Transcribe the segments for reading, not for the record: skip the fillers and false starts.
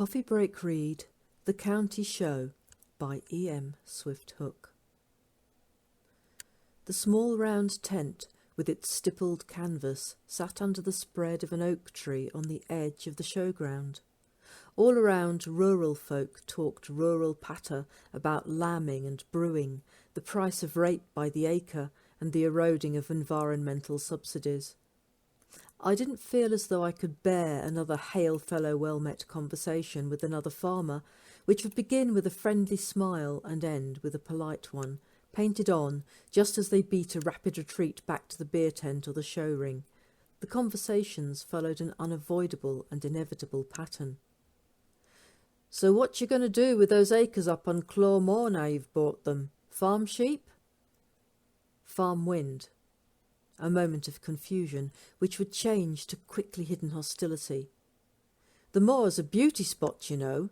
Coffee Break Read The County Show by E.M. Swift Hook. The small round tent with its stippled canvas sat under the spread of an oak tree on the edge of the showground. All around, rural folk talked rural patter about lambing and brewing, the price of rape by the acre and the eroding of environmental subsidies. I didn't feel as though I could bear another hail fellow well-met conversation with another farmer, which would begin with a friendly smile and end with a polite one, painted on just as they beat a rapid retreat back to the beer tent or the show ring. The conversations followed an unavoidable and inevitable pattern. "So what you going to do with those acres up on Claw Moor now you've bought them? Farm sheep?" Farm wind. A moment of confusion, which would change to quickly hidden hostility. "The moor's a beauty spot, you know."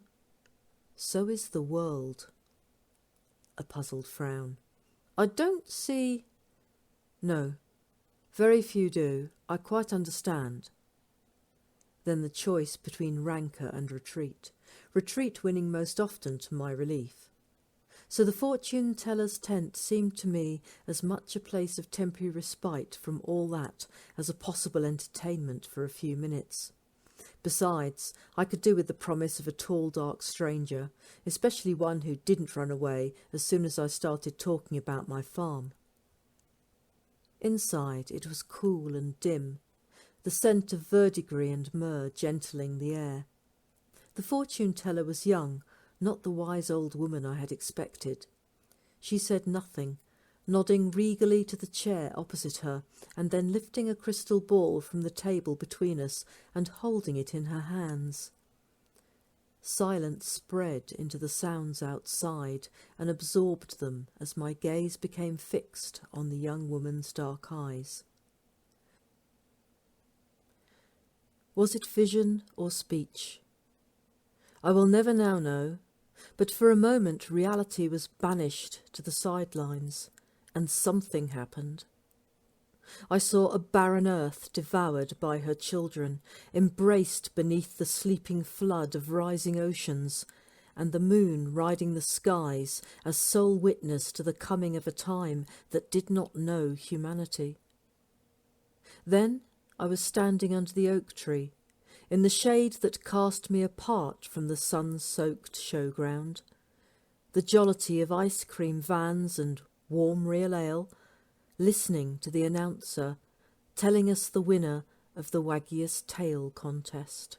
"So is the world." A puzzled frown. "I don't see—" "No, very few do. I quite understand." Then the choice between rancour and retreat. Retreat winning most often to my relief. So the fortune-teller's tent seemed to me as much a place of temporary respite from all that as a possible entertainment for a few minutes. Besides, I could do with the promise of a tall, dark stranger, especially one who didn't run away as soon as I started talking about my farm. Inside it was cool and dim, the scent of verdigris and myrrh gentling the air. The fortune-teller was young, not the wise old woman I had expected. She said nothing, nodding regally to the chair opposite her, and then lifting a crystal ball from the table between us and holding it in her hands. Silence spread into the sounds outside and absorbed them as my gaze became fixed on the young woman's dark eyes. Was it vision or speech? I will never now know. But for a moment reality was banished to the sidelines, and something happened. I saw a barren earth devoured by her children, embraced beneath the sleeping flood of rising oceans, and the moon riding the skies as sole witness to the coming of a time that did not know humanity. Then I was standing under the oak tree, in the shade that cast me apart from the sun-soaked showground, the jollity of ice cream vans and warm real ale, listening to the announcer telling us the winner of the waggiest tail contest.